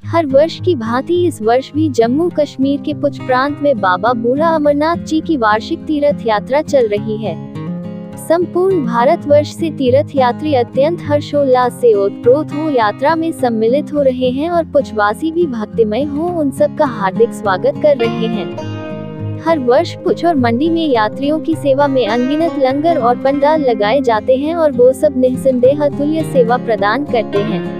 हर वर्ष की भांति इस वर्ष भी जम्मू कश्मीर के पुंछ प्रांत में बाबा बूढ़ा अमरनाथ जी की वार्षिक तीर्थ यात्रा चल रही है। संपूर्ण भारतवर्ष से तीर्थ यात्री अत्यंत हर्षोल्लास से ओतप्रोत हो यात्रा में सम्मिलित हो रहे हैं और पुंछवासी भी भक्तिमय हो उन सब का हार्दिक स्वागत कर रहे हैं। हर वर्ष पुंछ और मंडी में यात्रियों की सेवा में अनगिनत लंगर और पंडाल लगाए जाते हैं और वो सब निस्संदेह अतुल्य सेवा प्रदान करते हैं।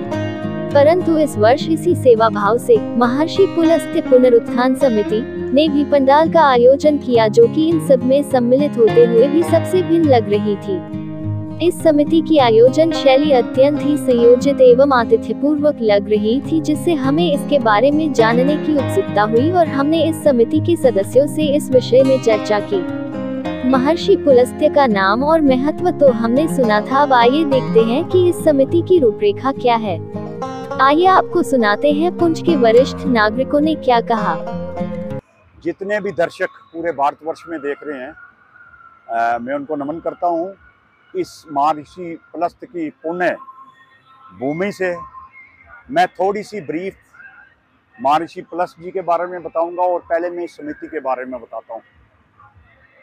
परंतु इस वर्ष इसी सेवा भाव से महर्षि पुलस्त्य पुनरुत्थान समिति ने भी पंडाल का आयोजन किया, जो कि इन सब में सम्मिलित होते हुए भी सबसे भिन्न लग रही थी। इस समिति की आयोजन शैली अत्यंत ही संयोजित एवं आतिथ्यपूर्वक लग रही थी, जिससे हमें इसके बारे में जानने की उत्सुकता हुई और हमने इस समिति के सदस्यों से इस विषय में चर्चा की। महर्षि पुलस्त्य का नाम और महत्व तो हमने सुना था, अब आइए देखते हैं कि इस समिति की रूपरेखा क्या है। आइए आपको सुनाते हैं पुंछ के वरिष्ठ नागरिकों ने क्या कहा। जितने भी दर्शक पूरे भारतवर्ष में देख रहे हैं, मैं उनको नमन करता हूँ। इस महर्षि पुलस्त्य की पुण्य भूमि से मैं थोड़ी सी ब्रीफ महर्षि पुलस्त्य जी के बारे में बताऊंगा और पहले मैं इस समिति के बारे में बताता हूँ।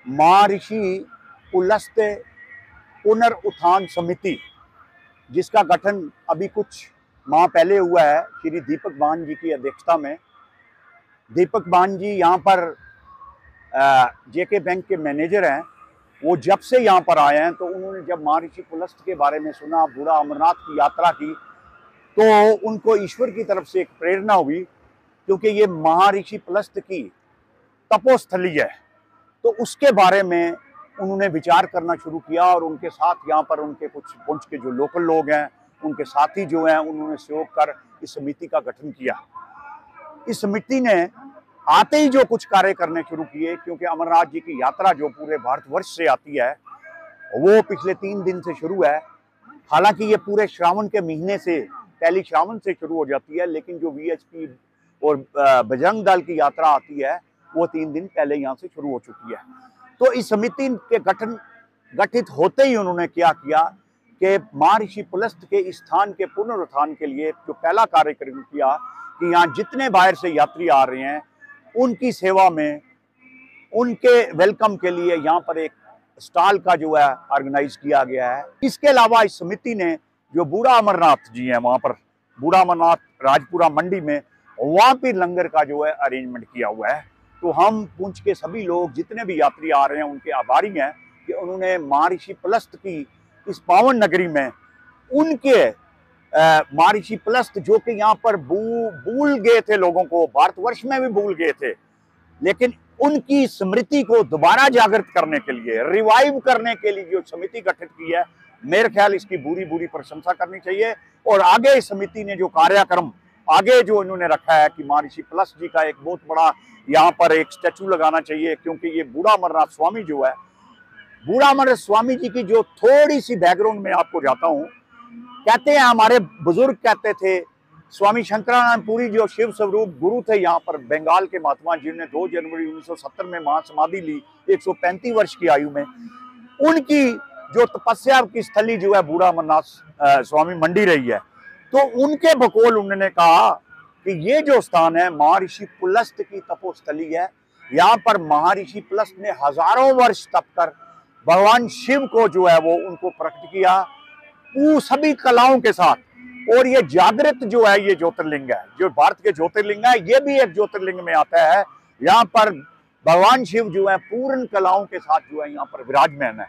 महर्षि पुलस्त्य पुनरुत्थान समिति, जिसका गठन अभी कुछ माह पहले हुआ है श्री दीपक बान जी की अध्यक्षता में। दीपक बान जी यहाँ पर जेके बैंक के मैनेजर हैं। वो जब से यहाँ पर आए हैं तो उन्होंने जब महर्षि पुलस्त्य के बारे में सुना, बूढ़ा अमरनाथ की यात्रा की, तो उनको ईश्वर की तरफ से एक प्रेरणा हुई, क्योंकि ये महर्षि पुलस्त्य की तपोस्थली है। तो उसके बारे में उन्होंने विचार करना शुरू किया और उनके साथ यहाँ पर उनके कुछ पुंछ के जो लोकल लोग हैं, उनके साथी जो हैं, उन्होंने सहयोग कर इस समिति का गठन किया। इस समिति ने आते ही जो कुछ कार्य करने शुरू किए, क्योंकि अमरनाथ जी की यात्रा जो पूरे भारतवर्ष से आती है वो पिछले 3 दिन से शुरू है। हालांकि ये पूरे श्रावण के महीने से, पहली श्रावण से शुरू हो जाती है, लेकिन जो वीएचपी और बजरंग दल की यात्रा आती है वो 3 दिन पहले यहाँ से शुरू हो चुकी है। तो इस समिति के गठित होते ही उन्होंने क्या किया कि महर्षि पुलस्त्य के स्थान के पुनरुत्थान के लिए जो पहला कार्यक्रम किया कि यहाँ जितने बाहर से यात्री आ रहे हैं उनकी सेवा में, उनके वेलकम के लिए यहाँ पर एक स्टॉल का जो है ऑर्गेनाइज किया गया है। इसके अलावा इस समिति ने जो बूढ़ा अमरनाथ जी हैं, वहाँ पर बूढ़ा अमरनाथ राजपुरा मंडी में, वहाँ पर लंगर का जो है अरेंजमेंट किया हुआ है। तो हम पुंछ के सभी लोग जितने भी यात्री आ रहे हैं उनके आभारी हैं कि उन्होंने महर्षि पुलस्त्य की इस पावन नगरी में उनके महर्षि पुलस्त्य जो कि यहाँ पर भूल गए थे, लोगों को भारतवर्ष में भी भूल गए थे, लेकिन उनकी स्मृति को दोबारा जागृत करने के लिए, रिवाइव करने के लिए जो समिति गठित की है, मेरे ख्याल इसकी बुरी प्रशंसा करनी चाहिए। और आगे इस समिति ने जो कार्यक्रम आगे जो इन्होंने रखा है कि महर्षि पुलस्त्य जी का एक बहुत बड़ा यहाँ पर एक स्टैचू लगाना चाहिए, क्योंकि ये बूढ़ा अमरनाथ स्वामी जो है, बूढ़ा अमरनाथ स्वामी जी की जो थोड़ी सी बैकग्राउंड में आपको जाता हूँ। कहते हैं, हमारे बुजुर्ग कहते थे, स्वामी शंकरानंदपुरी जो शिव स्वरूप गुरु थे यहाँ पर, बंगाल के महात्मा जिन्होंने 2 जनवरी 1970 में महासमाधि ली 135 वर्ष की आयु में, उनकी जो तपस्या की स्थली जो है बूढ़ा अमरनाथ स्वामी मंडी रही है। तो उनके बकौल उन्होंने कहा कि ये जो स्थान है महर्षि पुलस्त्य की तपोस्थली है। यहाँ पर महर्षि पुलस्त्य ने हजारों वर्ष तप कर भगवान शिव को जो है वो उनको प्रकट किया, वो सभी कलाओं के साथ। और ये जागृत जो है ये ज्योतिर्लिंग है, जो भारत के ज्योतिर्लिंग है, ये भी एक ज्योतिर्लिंग में आता है। यहाँ पर भगवान शिव जो है पूर्ण कलाओं के साथ जो है यहाँ पर विराजमान है।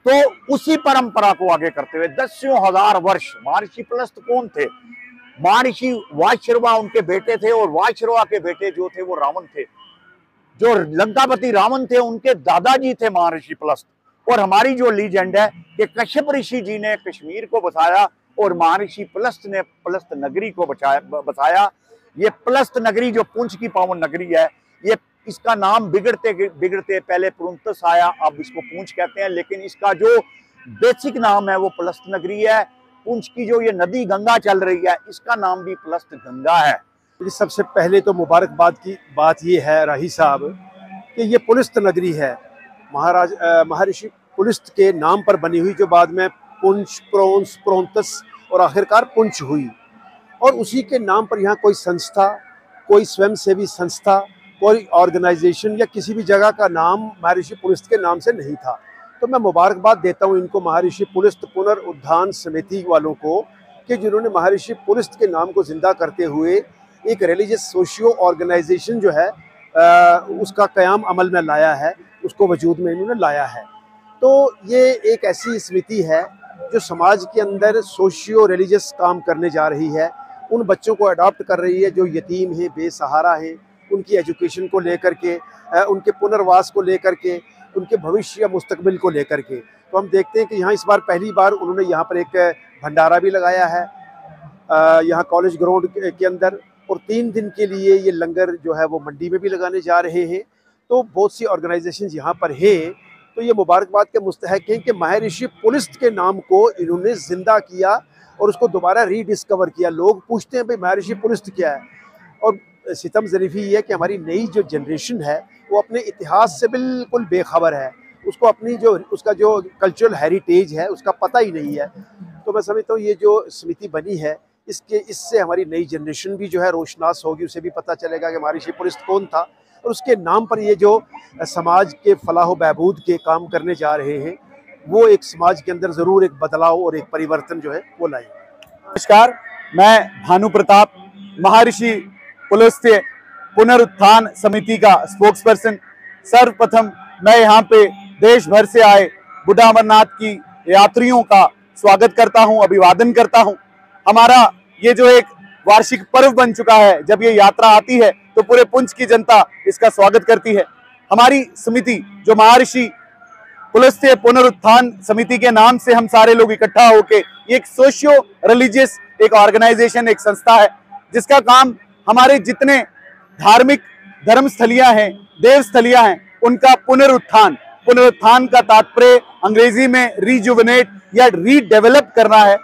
तो उसी परंपरा को आगे करते हुए दसियों हजार वर्ष महर्षि पुलस्त्य कौन थे? महर्षि वाजश्रवा उनके बेटे थे, और वाजश्रवा के बेटे जो थे वो रावण थे। जो लंकापति रावण थे उनके दादाजी थे महर्षि पुलस्त्य। और हमारी जो लीजेंड है कि कश्यप ऋषि जी ने कश्मीर को बसाया और महर्षि पुलस्त्य ने पुलस्त्य नगरी को बसाया। ये पुलस्त्य नगरी जो पुंछ की पावन नगरी है, ये इसका नाम बिगड़ते बिगड़ते पहले पुरुंतस आया, अब इसको पुंछ कहते हैं, लेकिन इसका जो बेसिक नाम है वो पुलस्त्य नगरी है। पुंछ की जो ये नदी गंगा चल रही है, इसका नाम भी पुलस्त्य गंगा है। सबसे पहले तो मुबारकबाद की बात ये है राही साहब कि ये पुलस्त्य नगरी है, महर्षि पुलस्त्य के नाम पर बनी हुई, जो बाद में पुंछ, प्रोंस, प्रोंतस और आखिरकार पुंछ हुई। और उसी के नाम पर यहाँ कोई संस्था, कोई स्वयंसेवी संस्था, कोई ऑर्गेनाइजेशन या किसी भी जगह का नाम महर्षि पुलस्त के नाम से नहीं था। तो मैं मुबारकबाद देता हूँ इनको, महर्षि पुलस्त पुनरुत्थान समिति वालों को, कि जिन्होंने महर्षि पुलस्त के नाम को जिंदा करते हुए एक रिलीजियस सोशियो ऑर्गेनाइजेशन जो है उसका क़याम अमल में लाया है, उसको वजूद में इन्होंने लाया है। तो ये एक ऐसी समिति है जो समाज के अंदर सोशियो रिलीजियस काम करने जा रही है, उन बच्चों को अडॉप्ट कर रही है जो यतीम हैं, बेसहारा हैं, उनकी एजुकेशन को लेकर के, उनके पुनर्वास को लेकर के, उनके भविष्य या मुस्तकबिल को लेकर के। तो हम देखते हैं कि यहाँ इस बार पहली बार उन्होंने यहाँ पर एक भंडारा भी लगाया है यहाँ कॉलेज ग्राउंड के अंदर, और 3 दिन के लिए ये लंगर जो है वो मंडी में भी लगाने जा रहे हैं। तो बहुत सी ऑर्गेनाइजेशंस यहाँ पर है। तो ये मुबारकबाद के मुस्तहक हैं कि महर्षि पुलस्त के नाम को इन्होंने ज़िंदा किया और उसको दोबारा रीडिस्कवर किया। लोग पूछते हैं भाई महर्षि पुलस्त क्या है, और सितम ज़रीफ़ी ये है कि हमारी नई जो जनरेशन है वो अपने इतिहास से बिल्कुल बेखबर है, उसको अपनी उसका जो कल्चरल हेरिटेज है उसका पता ही नहीं है। तो मैं समझता हूँ ये जो समिति बनी है इससे हमारी नई जनरेशन भी जो है रोशनास होगी, उसे भी पता चलेगा कि महर्षि पुलस्त कौन था, और उसके नाम पर ये जो समाज के फलाह बहबूद के काम करने जा रहे हैं वो एक समाज के अंदर ज़रूर एक बदलाव और एक परिवर्तन जो है वो लाएंगे। नमस्कार, मैं भानु प्रताप, महर्षि पुलस्त पुनरुत्थान समिति का स्पोक्सपर्सन। सर्वप्रथम मैं यहाँ पे देश भर से आए बुढ़ा अमरनाथ की यात्रियों का स्वागत करता हूँ, अभिवादन करता हूँ। हमारा ये जो एक वार्षिक पर्व बन चुका है, जब ये यात्रा आती है तो पूरे पुंछ की जनता इसका स्वागत करती है। हमारी समिति जो महर्षि पुलस्त पुनरुत्थान समिति के नाम से हम सारे लोग इकट्ठा होके, ये एक सोशियो रिलीजियस एक ऑर्गेनाइजेशन, एक संस्था है जिसका काम हमारे जितने धार्मिक धर्मस्थलियां हैं, देवस्थलियां हैं, उनका पुनरुत्थान, पुनरुत्थान का तात्पर्य अंग्रेजी में रिजुविनेट या रीडेवलप करना है।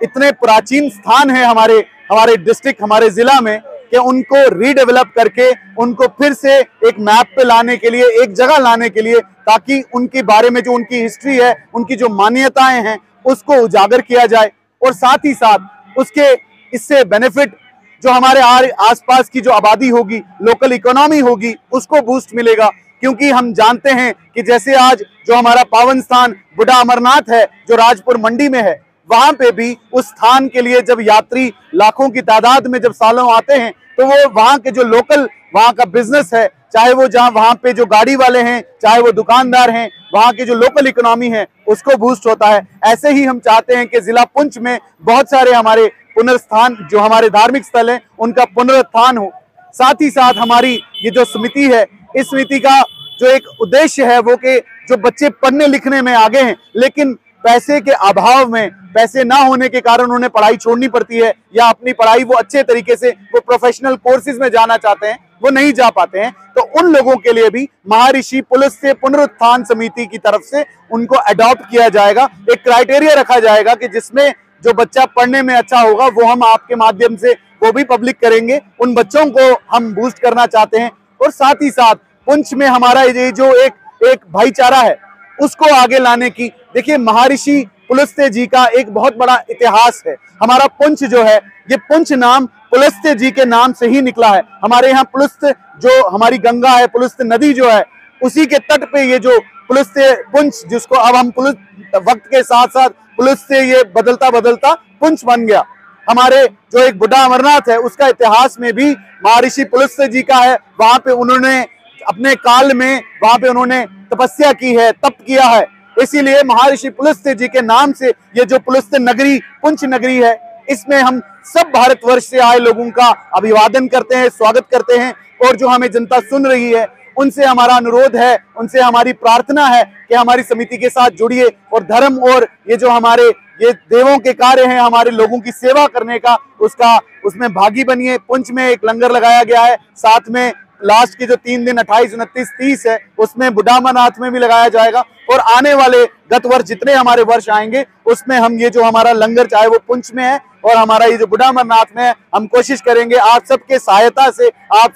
इतने प्राचीन स्थान है हमारे डिस्ट्रिक्ट, हमारे जिला में, कि उनको रीडेवलप करके उनको फिर से एक मैप पे लाने के लिए, एक जगह लाने के लिए, ताकि उनके बारे में जो उनकी हिस्ट्री है, उनकी जो मान्यताएं हैं उसको उजागर किया जाए, और साथ ही साथ उसके इससे बेनिफिट जो हमारे आसपास की जो आबादी होगी, लोकल इकोनॉमी होगी, उसको बूस्ट मिलेगा। क्योंकि हम जानते हैं कि जैसे आज जो हमारा पावन स्थान बुढ़ा अमरनाथ है जो राजपुर मंडी में है, वहां पे भी उस स्थान के लिए जब यात्री लाखों की तादाद में जब सालों आते हैं तो वो वहां के जो लोकल वहां का बिजनेस है, चाहे वो जहां वहां पे जो गाड़ी वाले हैं, चाहे वो दुकानदार हैं, वहां की जो लोकल इकोनॉमी है उसको बूस्ट होता है। ऐसे ही हम चाहते हैं कि जिला पुंछ में बहुत सारे हमारे पुनर्स्थान जो हमारे धार्मिक स्थल हैं उनका पुनरुत्थान हो। साथ ही साथ हमारी ये जो समिति है, इस समिति का जो एक उद्देश्य है वो कि जो बच्चे पढ़ने लिखने में आगे हैं लेकिन पैसे के अभाव में, पैसे ना होने के कारण उन्हें पढ़ाई छोड़नी पड़ती है, या अपनी पढ़ाई वो अच्छे तरीके से वो प्रोफेशनल कोर्सेज में जाना चाहते हैं, वो नहीं जा पाते हैं, तो उन लोगों के लिए भी महर्षि पुलस्त पुनरुत्थान समिति की तरफ से उनको अडॉप्ट किया जाएगा। एक क्राइटेरिया रखा जाएगा कि जिसमें जो बच्चा पढ़ने में अच्छा होगा वो हम आपके माध्यम से वो भी पब्लिक करेंगे, उन बच्चों को हम बूस्ट करना चाहते हैं। और साथ ही साथ पुंछ में हमारा ये जो एक भाईचारा है उसको आगे लाने की, देखिए महर्षि पुलस्त जी का एक बहुत बड़ा इतिहास है। हमारा पुंछ जो है, ये पुंछ नाम पुलस्त जी के नाम से ही निकला है। हमारे यहाँ पुलस्त जो हमारी गंगा है, पुलस्त नदी जो है, उसी के तट पे ये जो पुलस्त पुंछ, जिसको अब हम वक्त के साथ साथ पुलस्त से ये बदलता बदलता पुंछ बन गया। हमारे जो एक बुढ़ा अमरनाथ है उसका इतिहास में भी महर्षि पुलस्त जी का है। वहां पे उन्होंने अपने काल में वहां पे उन्होंने तपस्या की है, तप किया है, इसीलिए महर्षि पुलस्त जी के नाम से ये जो पुलस्त नगरी पुंछ नगरी है, इसमें हम सब भारतवर्ष से आए लोगों का अभिवादन करते हैं, स्वागत करते हैं। और जो हमें जनता सुन रही है उनसे हमारा अनुरोध है, उनसे हमारी प्रार्थना है कि हमारी समिति के साथ जुड़िए और धर्म और ये जो हमारे ये देवों के कार्य हैं, हमारे लोगों की सेवा करने का, उसमें भागी बनिए। पुंछ में एक लंगर लगाया गया है, साथ में लास्ट के जो 3 दिन 28, 29, 30 है उसमें बुढ़ा अमरनाथ में भी लगाया जाएगा। और आने वाले गत वर्ष जितने हमारे वर्ष आएंगे उसमें हम ये जो हमारा लंगर, चाहे वो पुंछ में है और हमारा ये जो बुढ़ा अमरनाथ में है, हम कोशिश करेंगे आप सबके सहायता से, आप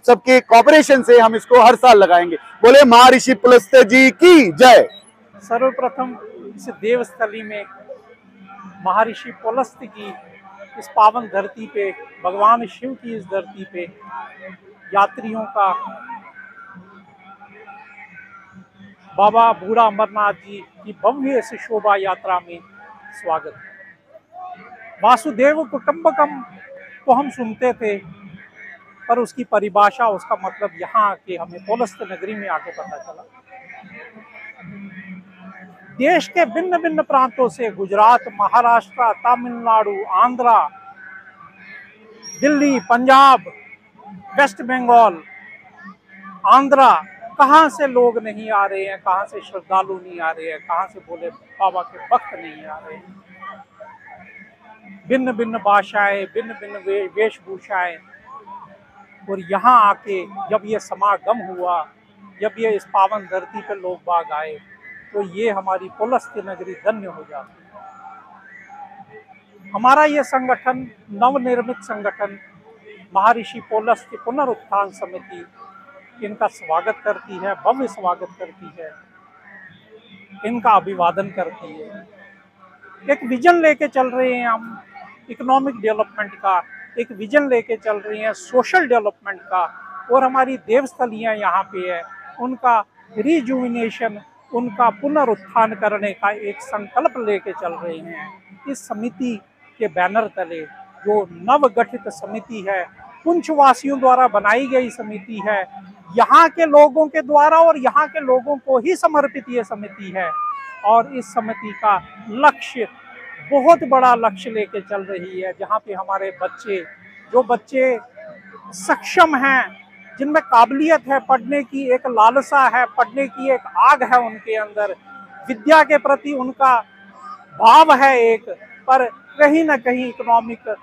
सबके कोऑपरेशन से हम इसको हर साल लगाएंगे। बोले महर्षि पुलस्त जी की जय। सर्वप्रथम इस देवस्थली में महर्षि पुलस्त की इस पावन धरती पे, भगवान शिव की इस धरती पे यात्रियों का बाबा बूढ़ा अमरनाथ जी की भव्य से शोभा यात्रा में स्वागत है। वासुदेव कुटुंबकम को हम सुनते थे, पर उसकी परिभाषा, उसका मतलब यहाँ आके हमें पौलस्त्य नगरी में आके पता चला। देश के भिन्न भिन्न प्रांतों से, गुजरात, महाराष्ट्र, तमिलनाडु, आंध्रा, दिल्ली, पंजाब, वेस्ट बंगाल, आंध्रा, कहाँ से लोग नहीं आ रहे हैं, कहाँ से श्रद्धालु नहीं आ रहे हैं, कहाँ से भोले बाबा के भक्त नहीं आ रहे हैं। भिन्न भिन्न भाषाएं, भिन्न भिन्न वेशभूषाएं, और यहाँ आके जब ये समागम हुआ, जब ये इस पावन धरती पे लोग बाग आए, तो ये हमारी पौलस्त्य नगरी धन्य हो जाती है। हमारा ये संगठन, नवनिर्मित संगठन महर्षि पौलस्त्य पुनरुत्थान समिति, इनका स्वागत करती है, भव्य स्वागत करती है, इनका अभिवादन करती है। एक विजन लेके चल रहे हैं हम इकोनॉमिक डेवलपमेंट का, एक विजन लेके चल रही हैं सोशल डेवलपमेंट का, और हमारी देवस्थलियाँ यहाँ पे है, उनका रिजुविनेशन, उनका पुनरुत्थान करने का एक संकल्प लेके चल रहे हैं। इस समिति के बैनर तले, जो नवगठित समिति है, पुंछ वासियों द्वारा बनाई गई समिति है, यहाँ के लोगों के द्वारा और यहाँ के लोगों को ही समर्पित ये समिति है। और इस समिति का लक्ष्य, बहुत बड़ा लक्ष्य लेके चल रही है, जहाँ पे हमारे बच्चे, जो बच्चे सक्षम हैं, जिनमें काबिलियत है, पढ़ने की एक लालसा है, पढ़ने की एक आग है उनके अंदर, विद्या के प्रति उनका भाव है एक, पर कहीं ना कहीं इकोनॉमिक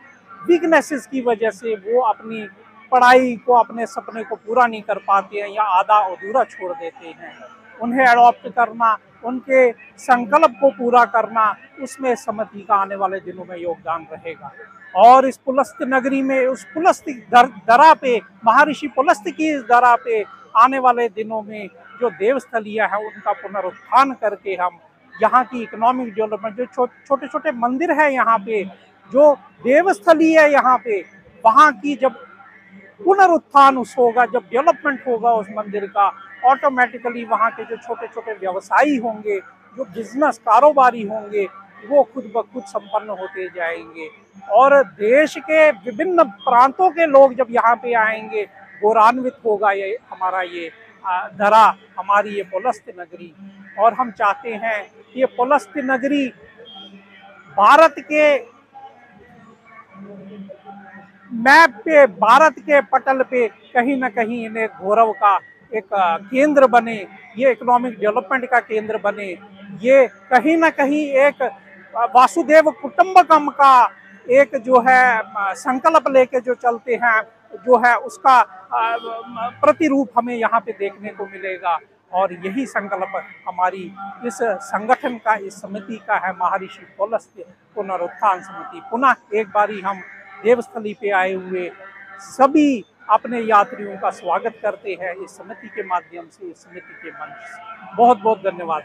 वीकनेसेस की वजह से वो अपनी पढ़ाई को, अपने सपने को पूरा नहीं कर पाते हैं या आधा अधूरा छोड़ देते हैं। उन्हें अडॉप्ट करना, उनके संकल्प को पूरा करना, उसमें समिति का आने वाले दिनों में योगदान रहेगा। और इस पुलस्त्य नगरी में, उस पुलस्त्य दरा पे, महर्षि पुलस्त्य की इस दरा पे आने वाले दिनों में जो देवस्थलियाँ हैं, उनका पुनरुत्थान करके हम यहाँ की इकोनॉमिक डेवलपमेंट, जो छोटे छोटे मंदिर है यहाँ पे, जो देवस्थली है यहाँ पे, वहाँ की जब पुनरुत्थान होगा, जब डेवलपमेंट होगा उस मंदिर का, ऑटोमेटिकली वहाँ के जो छोटे छोटे व्यवसायी होंगे, जो बिजनेस कारोबारी होंगे, वो खुद ब खुद संपन्न होते जाएंगे। और देश के विभिन्न प्रांतों के लोग जब यहाँ पे आएंगे, गौरवान्वित होगा ये हमारा ये धरा, हमारी ये पौलस्त्य नगरी। और हम चाहते हैं कि ये पौलस्त्य नगरी भारत के मैप पे, भारत के पटल पे कहीं ना कहीं इन्हें गौरव का एक केंद्र बने, ये इकोनॉमिक डेवलपमेंट का केंद्र बने, ये कहीं ना कहीं एक वासुदेव कुटुंबकम का एक जो है संकल्प लेके जो चलते हैं, जो है उसका प्रतिरूप हमें यहाँ पे देखने को मिलेगा। और यही संकल्प हमारी इस संगठन का, इस समिति का है, महर्षि पौलस्त्य पुनरुत्थान समिति। पुनः एक बारी हम देवस्थली पे आए हुए सभी अपने यात्रियों का स्वागत करते हैं इस समिति के माध्यम से, इस समिति के मंच से। बहुत बहुत धन्यवाद।